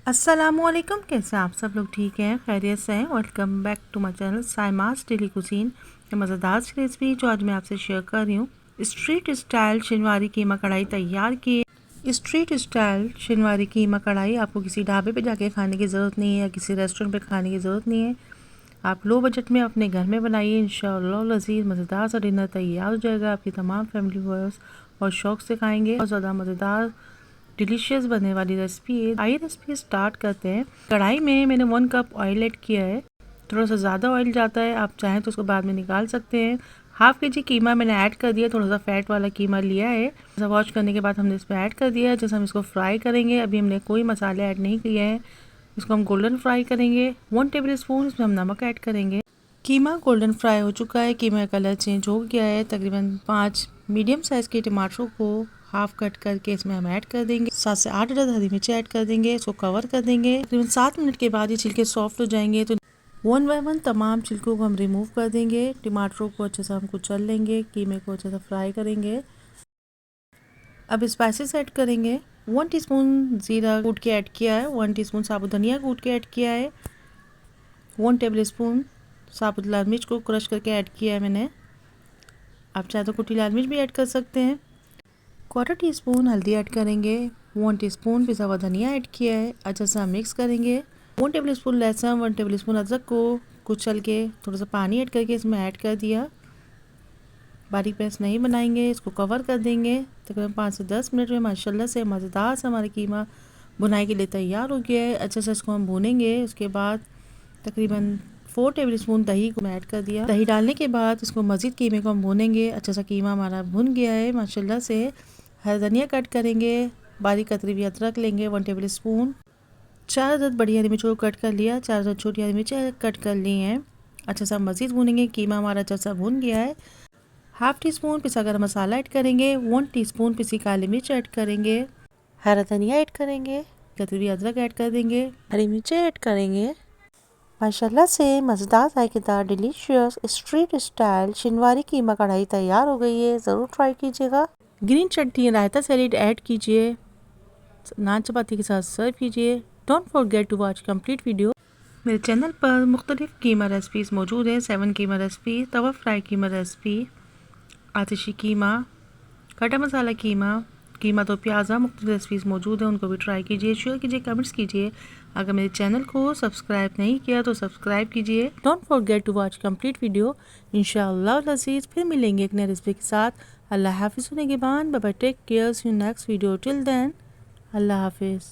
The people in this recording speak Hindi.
अस्सलामुअलैकुम, कैसे हैं आप सब लोग? ठीक हैं, खैरियत से हैं। Welcome back to my channel Saima's daily cuisine. ये मज़ेदार सी रेसिपी जो आज मैं आपसे शेयर कर रही हूँ। स्ट्रीट स्टाइल शनिवारी कीमा कढ़ाई तैयार की। स्ट्रीट स्टाइल शनिवारी कीमा कढ़ाई आपको किसी ढाबे पे जाके खाने की ज़रूरत नहीं है या किसी रेस्टोरेंट पे खाने की ज़रूरत नहीं है। आप लो बजट में अपने घर में बनाइए, इंशाअल्लाह लज़ीज़ मज़ेदार सा डिनर तैयार हो जाएगा। आपकी तमाम फैमिली मेम्बर्स और शौक़ से खाएँगे। बहुत ज़्यादा मज़ेदार डिलीशियस बनने वाली रेसिपी है। आइए रेसिपी स्टार्ट करते हैं। कढ़ाई में मैंने 1 कप ऑयल ऐड किया है। थोड़ा सा ज़्यादा ऑयल जाता है, आप चाहें तो उसको बाद में निकाल सकते हैं। हाफ के जी कीमा मैंने ऐड कर दिया, थोड़ा सा फैट वाला कीमा लिया है। ऐसा वॉश करने के बाद हमने इसमें ऐड कर दिया है। जैसे हम इसको फ्राई करेंगे, अभी हमने कोई मसाले ऐड नहीं किए हैं। इसको हम गोल्डन फ्राई करेंगे। 1 टेबल स्पून इसमें हम नमक ऐड करेंगे। कीमा गोल्डन फ्राई हो चुका है, कीमा का कलर चेंज हो गया है। तकरीबन 5 मीडियम साइज़ के टमाटरों को हाफ कट करके इसमें हम ऐड कर देंगे। 7 से 8 अदद हरी मिर्ची ऐड कर देंगे। इसको कवर कर देंगे। तकरीबन 7 मिनट के बाद ये छिलके सॉफ्ट हो जाएंगे तो 1 बाय 1 तमाम छिलकों को हम रिमूव कर देंगे। टमाटरों को अच्छे से हम कुचल लेंगे। कीमे को अच्छे से फ्राई करेंगे। अब स्पाइसेस ऐड करेंगे। 1 टीस्पून ज़ीरा कूट के ऐड किया है। 1 टीस्पून साबुत धनिया कूट के ऐड किया है। 1 टेबल स्पून साबुत लाल मिर्च को क्रश करके ऐड किया है मैंने। आप चाहे तो कुटी लाल मिर्च भी ऐड कर सकते हैं। 1/4 टीस्पून हल्दी ऐड करेंगे। 1 टीस्पून पिसा हुआ धनिया ऐड किया है। अच्छा सा मिक्स करेंगे। 1 टेबल स्पून लहसुन, 1 टेबल स्पून अदरक को कुचल के थोड़ा सा पानी ऐड करके इसमें ऐड कर दिया। बारीक पेस्ट नहीं बनाएंगे, इसको कवर कर देंगे। तकरीबन 5 से 10 मिनट में माशाल्लाह से मज़ेदार से हमारा कीमा बुनाई के लिए तैयार हो गया है। अच्छे से इसको हम भूनेंगे। उसके बाद तकरीबन 4 टेबल स्पून दही को ऐड कर दिया। दही डालने के बाद इसको मज़ीद कीमे को हम भूनेंगे। अच्छा सा कीमा हमारा भुन गया है माशाल्लाह से। हरा धनिया कट करेंगे। बारीक कतरी हुई अदरक लेंगे 1 टेबल स्पून। 4 अदद बड़ी हरी मिर्चों को कट कर लिया। 4 अदद छोटी हरी मिर्चें कट कर ली हैं। अच्छा सा मज़ीद भूनेंगे। कीमा हमारा अच्छा सा भुन गया है। हाफ टी स्पून पिसा गरम मसाला ऐड करेंगे। 1 टीस्पून पिसी काली मिर्च ऐड करेंगे। हरा धनिया ऐड करेंगे। कतरी हुई अदरक ऐड कर देंगे। हरी मिर्चें ऐड करेंगे। माशाल्लाह से मज़ेदार जायकेदार डिलीशियस स्ट्रीट स्टाइल शनिवारी कीमा कढ़ाई तैयार हो गई है। ज़रूर ट्राई कीजिएगा। Green chutney raita salad add कीजिए। नान चपाती के साथ सर्व कीजिए। Don't forget to watch complete video. मेरे चैनल पर मुख्तलिफ कीमा रेसिपीज़ मौजूद हैं। 7 keema recipe, tawa fry keema recipe, आतिशी कीमा, कटा मसाला कीमा, कीमा तो प्याज़ा, मुख्तलिफ रेसिपीज़ मौजूद हैं। उनको भी ट्राई कीजिए, शेयर कीजिए, कमेंट्स कीजिए। अगर मेरे चैनल को सब्सक्राइब नहीं किया तो सब्सक्राइब कीजिए। Don't forget to watch complete video. इंशाअल्लाह लज़ीज़ फिर मिलेंगे एक नई रेसिपी के साथ। अल्लाह हाफिज़। निगहबान, bye bye, take care, see you next video. Till then अल्लाह हाफिज़।